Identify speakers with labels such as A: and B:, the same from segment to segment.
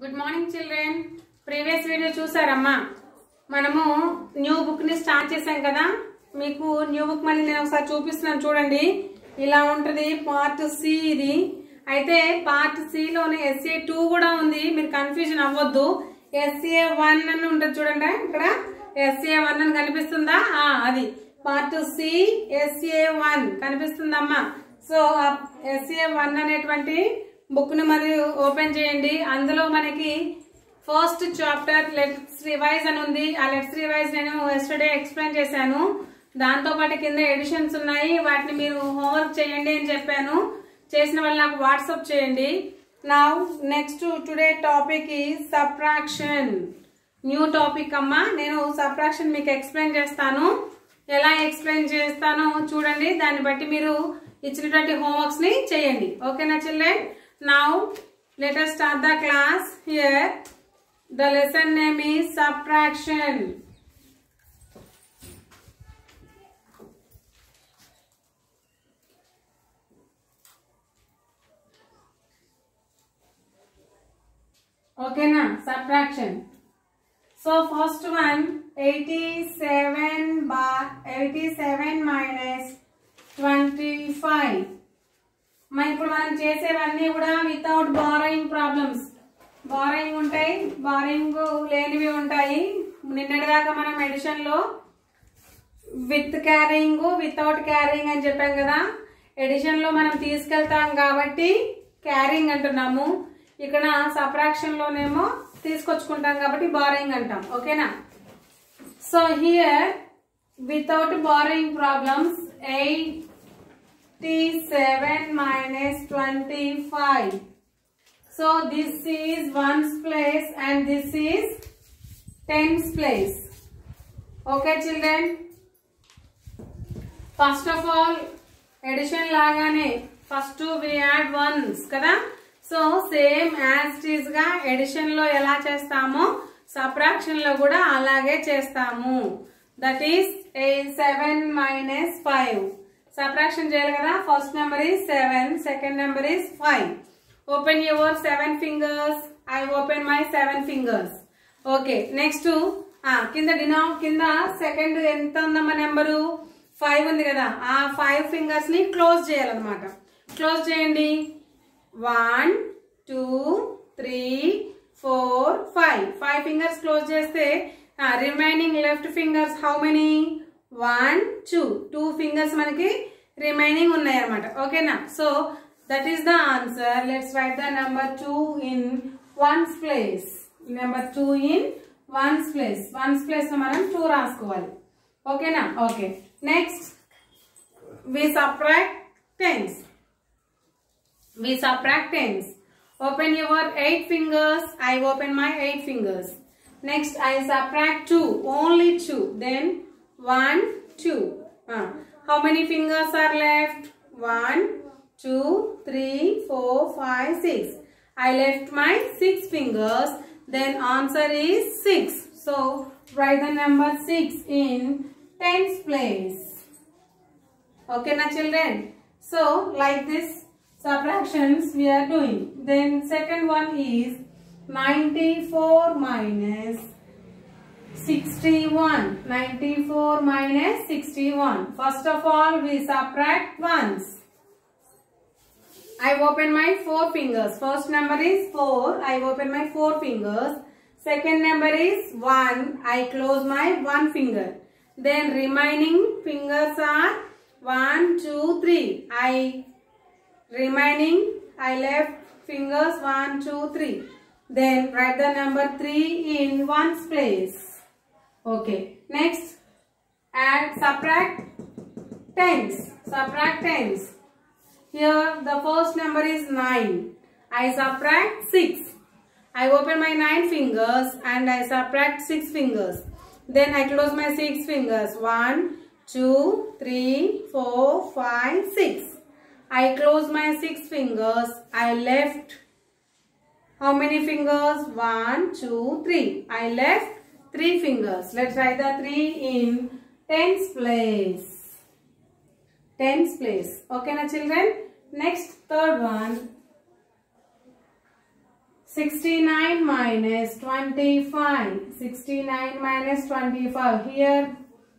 A: Good morning children. Previous video చూసారమ్మా. మనము new book ని స్టార్ట్ చేసాం కదా. మీకు న్యూ బుక్ మళ్ళీ నేను ఒకసారి చూపిస్తున్నాను చూడండి. ఇలా ఉంటది పార్ట్ సి. ఇది అయితే పార్ట్ సి లోనే SA2 కూడా ఉంది. మీరు కన్ఫ్యూజన్ అవ్వద్దు. SA1 అని ఉంటుంది చూడండి. ఇక్కడ SA1 అని కనిపిస్తుందా? అది part C SA1 కనిపిస్తుందమ్మా. So SA1 అనేటువంటి బుక్ ని మరి ఓపెన్ చేయండి. అందులో మనకి ఫస్ట్ చాప్టర్ లెట్స్ రివైజ్ అని ఉంది. ఆ లెట్స్ రివైజ్ నేను ఎస్టర్డే ఎక్స్ప్లెయిన్ చేశాను. దాంతో పాటు కింద ఎడిషన్స్ ఉన్నాయి, వాటిని మీరు హోంవర్క్ చేయండి అని చెప్పాను. చేసిన వాళ్ళు నాకు వాట్సాప్ చేయండి. Now next today topic is subtraction. New topic అమ్మా. నేను సబ్ట్రాక్షన్ మీకు ఎక్స్ప్లెయిన్ చేస్తాను. ఎలా ఎక్స్ప్లెయిన్ చేస్తానో చూడండి. దాన్ని బట్టి మీరు ఇచ్చినటువంటి హోంవర్క్స్ ని చేయండి. ఓకేనా children? Now let us start the class. Here the lesson name is subtraction. Okay na? Subtraction. So first one 87 minus 25. ఇప్పుడు మనం చేసేవన్నీ కూడా వితౌట్ బారోయింగ్ ప్రాబ్లమ్స్. బారోయింగ్ ఉంటాయి, బారోయింగ్ లేనివి ఉంటాయి. నిన్నటిదాకా మనం ఎడిషన్ లో విత్ క్యారింగ్ వితౌట్ క్యారింగ్ అని చెప్పాం కదా. ఎడిషన్ లో మనం తీసుకెళ్తాం కాబట్టి క్యారింగ్ అంటున్నాము. ఇక్కడ సబ్ట్రాక్షన్ లోనేమో తీసుకొచ్చుకుంటాం కాబట్టి బారోయింగ్ అంటాం. ఓకేనా? So here without borrowing problems 87 minus 25. So this is 1's place and this is 10's place. Okay children? First of all addition lagane first we add ones kada. So same as it is ga addition lo ela chestamo subtraction lo kuda alage chestamu. That is 7 minus 5. Subtraction చేయాలి కదా. First number is 7, second number is 5. Open your 7 fingers. I open my 7 fingers. Okay, next కింద second ఎంత ఉందమ్మా number? 5 ఉంది కదా. ఆ 5 fingers ని close చేయాలన్నమాట. క్లోజ్ చేయండి. 1 2 3 4 5 ఫింగర్స్ క్లోజ్ చేస్తే remaining left fingers how many? 1 2 fingers మనకి రిమైనింగ్ ఉన్నాయి అన్నమాట. ఓకేనా? So that is the answer. Let's write the number 2 in 1's place. Number 2 in 1's place. 1's place లో మనం 2 రాసుకోవాలి. ఓకేనా? Okay, next we subtract tens. Open your 8 fingers. I open my 8 fingers. Next I subtract 2, only 2. Then 1 2. How many fingers are left? 1 2 3 4 5 6. I left my 6 fingers. Then answer is 6. So write the number 6 in 10's place. Okay na children? So like this subtractions we are doing. Then second one is 94 minus 61. 94 minus 61. First of all we subtract ones. I open my 4 fingers. First number is 4. I open my 4 fingers. Second number is 1. I close my 1 finger. Then remaining fingers are 1 2 3. I left fingers 1 2 3. Then write the number 3 in 1's place. Okay, next subtract tens. Here the first number is 9. I subtract 6. I open my 9 fingers and I subtract 6 fingers. Then I close my 6 fingers. 1 2 3 4 5 6. I close my 6 fingers. I left how many fingers? 1 2 3. I left 3 fingers. Let's write the 3 in 10's place. Okay na children? Next third one 69 minus 25. 69 minus 25. Here,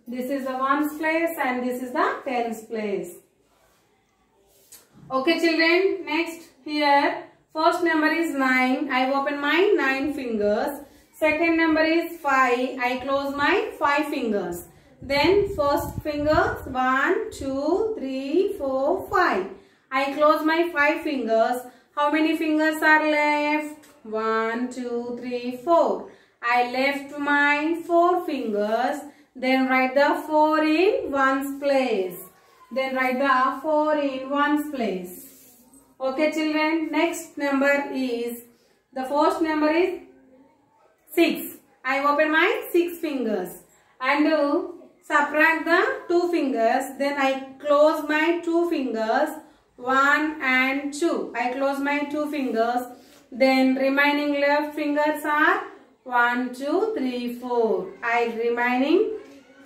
A: this is the ones place and this is the tens place. Okay, children. Next, here, first number is 9. I open my 9 fingers. Second number is 5. I close my 5 fingers. Then first finger 1, 2, 3, 4, 5. I close my 5 fingers. How many fingers are left? 1, 2, 3, 4. I left my 4 fingers. Then write the 4 in ones place. Then write the 4 in ones place. Okay, children. Next number is, the first number is 6. I open my 6 fingers and subtract the 2 fingers. Then I close my 2 fingers. 1 and 2. I close my 2 fingers. Then remaining left fingers are 1, 2, 3, 4. Remaining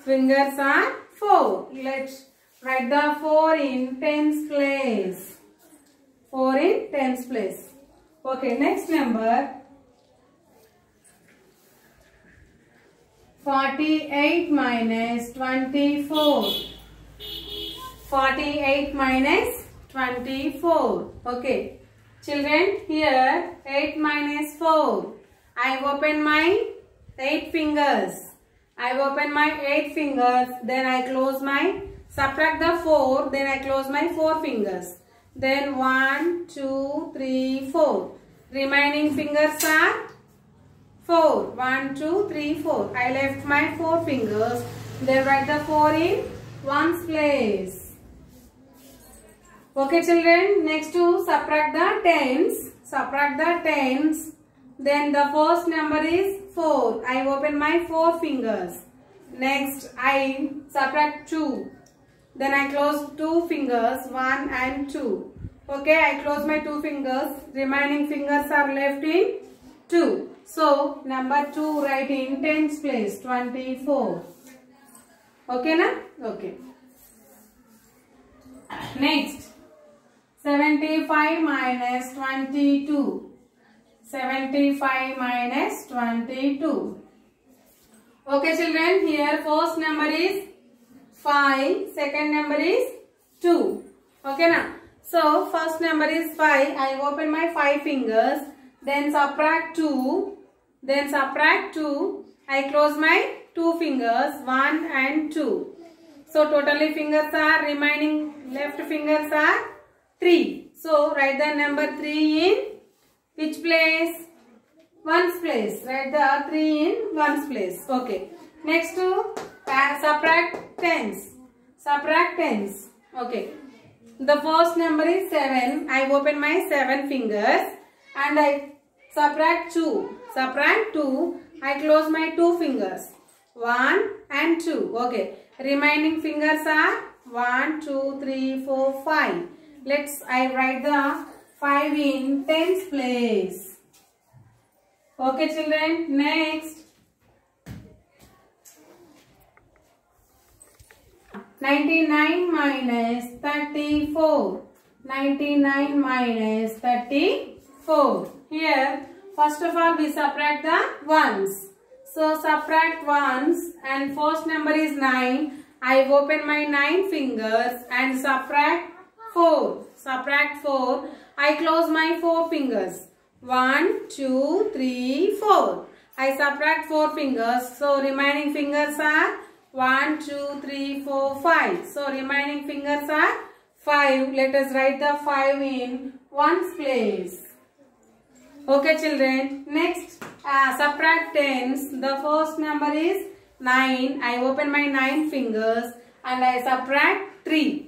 A: fingers are 4. Let's write the 4 in tens place. 4 in tens place. Okay, next number 48 minus 24. 48 minus 24. Okay, children, here 8 minus 4. I open my 8 fingers. I open my 8 fingers. Then I close my, subtract the 4. Then I close my 4 fingers. Then 1, 2, 3, 4. Remaining fingers are 4. 1, 2, 3, 4. I left my 4 fingers. Then write the 4 in ones place. Okay, children. Next to subtract the tens. Subtract the tens. Then the first number is 4. I open my 4 fingers. Next, I subtract 2. Then I close 2 fingers. 1 and 2. Okay, I close my 2 fingers. Remaining fingers are left in 2. So, number 2 write in tens place. 24. Okay, na? Okay. Next. 75 minus 22. 75 minus 22. Okay, children, here first number is 5. Second number is 2. Okay, now. So, first number is 5. I open my 5 fingers. Then subtract 2. Then subtract 2. I close my 2 fingers. 1 and 2. So, totally fingers are, remaining left fingers are 3. So, write the number 3 in which place? Ones place. Write the 3 in ones place. Okay. Next to subtract tens. Subtract tens. Okay. The first number is 7. I open my 7 fingers and I subtract 2. Subtract 2. I close my 2 fingers. 1 and 2. Okay. Remaining fingers are 1, 2, 3, 4, 5. I write the 5 in tens place. Okay, children. Next. 99 minus 34. 99 minus 34. Here, first of all, we subtract the ones. So, subtract ones and first number is 9. I open my 9 fingers and subtract 4. Subtract 4. I close my 4 fingers. 1, 2, 3, 4. I subtract 4 fingers. So, remaining fingers are 1, 2, 3, 4, 5. So, remaining fingers are 5. Let us write the 5 in ones place. Okay, children. Next, subtract tens. The first number is 9. I open my 9 fingers and I subtract 3.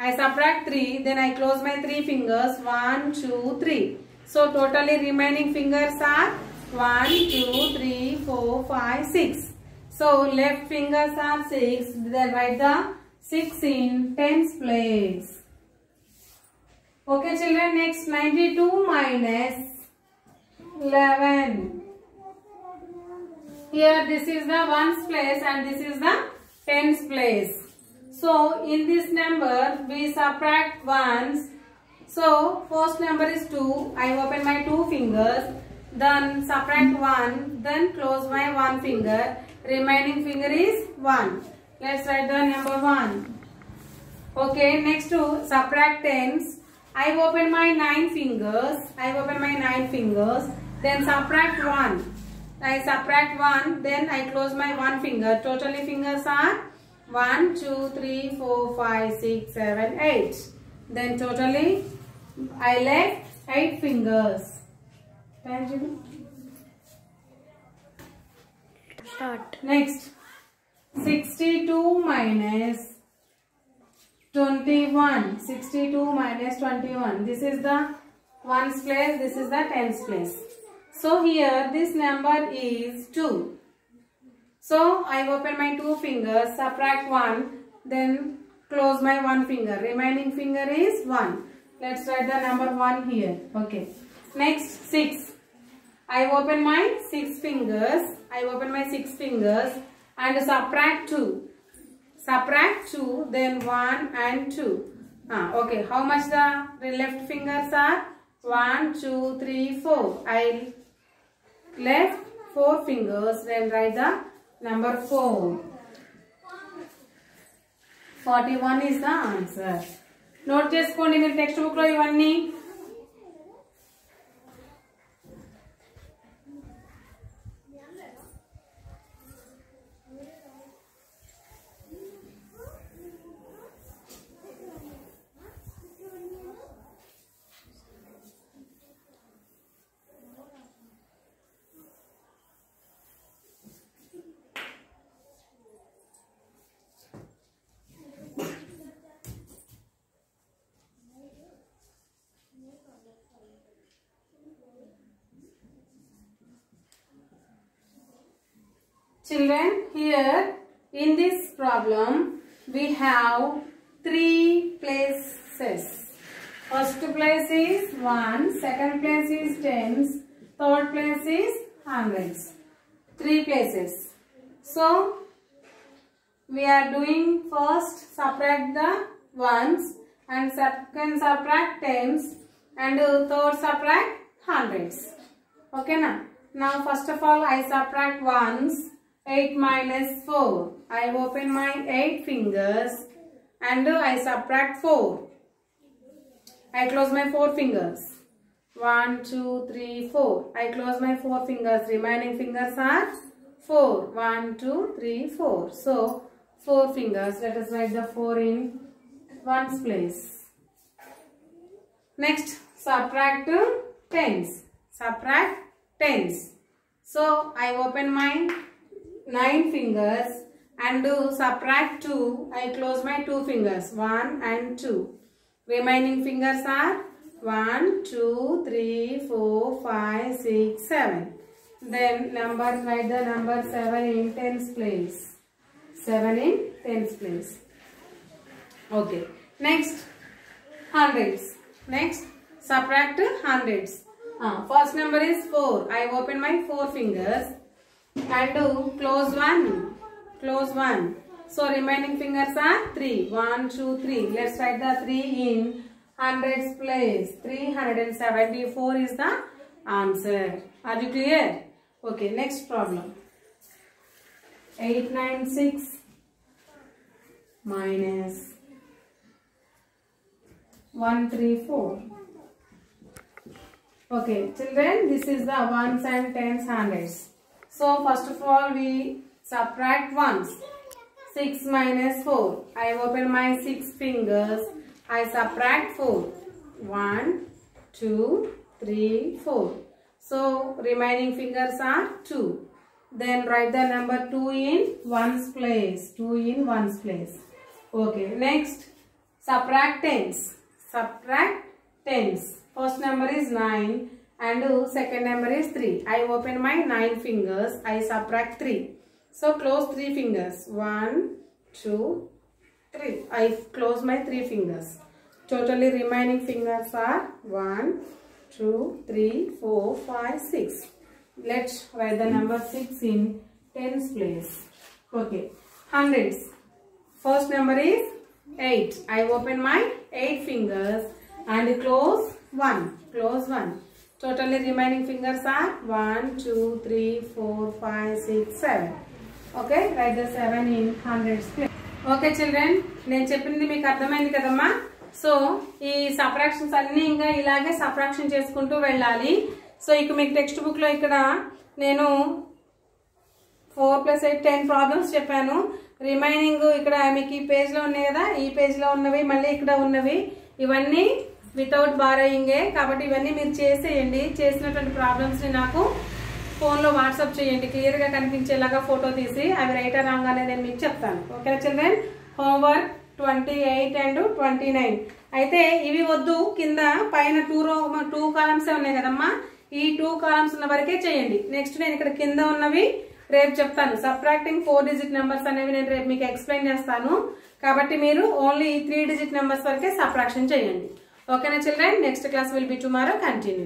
A: I subtract 3. Then I close my 3 fingers. 1, 2, 3. So, totally remaining fingers are 1, 2, 3, 4, 5, 6. So, left fingers are 6. Then write the 6 in tens place. Okay, children. Next, 92 minus 11. Here, this is the ones place and this is the tens place. So, in this number, we subtract ones. So, first number is 2. I open my 2 fingers. Then subtract 1, then close my one finger. Remaining finger is 1. Let's write the number 1. Okay, next to subtract tens. I open my 9 fingers. Then subtract 1. I subtract 1, then I close my one finger. Totally fingers are 1, 2, 3, 4, 5, 6, 7, 8. Then totally I left 8 fingers.
B: Start.
A: Next, 62 minus 21. 62 minus 21. This is the ones place, this is the tens place. So here this number is 2. So I open my 2 fingers, subtract 1, then close my one finger. Remaining finger is 1. Let's write the number 1 here. Okay. Next, 6. I open my 6 fingers. And subtract 2. Subtract 2, then 1 and 2. Okay. How much the left fingers are? 1, 2, 3, 4. I left 4 fingers. Then write the number 4. 41 is the answer. Note చేసుకోండి మీరు text book లో ఇవన్నీ. Children, here in this problem we have 3 places. First place is 1, second place is tens, third place is hundreds. 3 places. So we are doing first subtract the ones and second subtract tens and third subtract hundreds. Okay na? Now first of all I subtract ones. 8 minus 4. I open my 8 fingers and I subtract 4. I close my 4 fingers. 1, 2, 3, 4. I close my 4 fingers. Remaining fingers are 4. 1, 2, 3, 4. So 4 fingers. Let us write the 4 in ones place. Next, subtract tens. Subtract tens. So I open my 9 fingers and subtract 2. I close my 2 fingers. 1 and 2. Remaining fingers are 1, 2, 3, 4, 5, 6, 7. Then write the number 7 in tens place. 7 in tens place. Okay. Next, hundreds. Next, subtract hundreds. First number is 4. I open my 4 fingers and close one. So remaining fingers are 3. 1, 2, 3. Let's write the 3 in hundreds place. 374 is the answer. Are you clear? Okay, next problem. 896 minus 134. Okay, children, this is the ones and tens hundreds. So first of all we subtract ones. 6 minus 4. I open my 6 fingers. I subtract 4. 1, 2, 3, 4. So remaining fingers are 2. Then write the number 2 in ones place. 2 in ones place. Okay. Next, subtract tens. Subtract tens. First number is 9 and second number is 3. I open my 9 fingers. I subtract 3. So close 3 fingers. 1, 2, 3. I close my 3 fingers. Totally remaining fingers are 1, 2, 3, 4, 5, 6. Let's write the number 6 in tens place. Okay. Hundreds. First number is 8. I open my 8 fingers and close 1. Close 1. Totally remaining fingers are 1, 2, 3, 4, 5, 6, 7. Okay, write the 7 in hundreds place. Okay children, నేను చెప్పింది మీకు అర్థమైంది కదమ్మా. So ఈ subtractions అన్ని ఇంకా ఇలాగే subtraction చేసుకుంటూ వెళ్ళాలి. సో ఇక మీకు టెక్స్ట్ బుక్ లో ఇక్కడ నేను 4 + 8 10 ప్రాబ్లమ్స్ చెప్పాను. రిమైనింగ్ ఇక్కడ మీకు ఈ పేజ్ లో ఉన్నాయి కదా, ఈ పేజ్ లో ఉన్నవి మళ్ళీ ఇక్కడ ఉన్నవి ఇవన్నీ వితౌట్ బారోయింగే. కాబట్టి ఇవన్నీ మీరు చేసేయండి. చేసినటువంటి ప్రాబ్లమ్స్ ని నాకు ఫోన్ లో వాట్సాప్ చేయండి, క్లియర్ గా కనిపించేలాగా ఫోటో తీసి. అవి రైట్ ఆ రాంగ్ అనేది నేను మీకు చెప్తాను. ఓకేనా చిల్డ్రన్? Homework 28 and 29. అయితే ఇవి వద్దు, కింద పైన 2 కాలమ్స్ ఉన్నాయి కదమ్మా, ఈ 2 కాలమ్స్ ఉన్న వరకే చేయండి. నెక్స్ట్ నేను ఇక్కడ కింద ఉన్నవి రేపు చెప్తాను. సబ్ట్రాక్టింగ్ 4 డిజిట్ నెంబర్స్ అనేవి నేను రేపు మీకు ఎక్స్ప్లెయిన్ చేస్తాను. కాబట్టి మీరు ఓన్లీ 3 డిజిట్ నెంబర్స్ వరకే సబ్ట్రాక్షన్ చేయండి. ఓకేనా children? Next class will be tomorrow. Continue.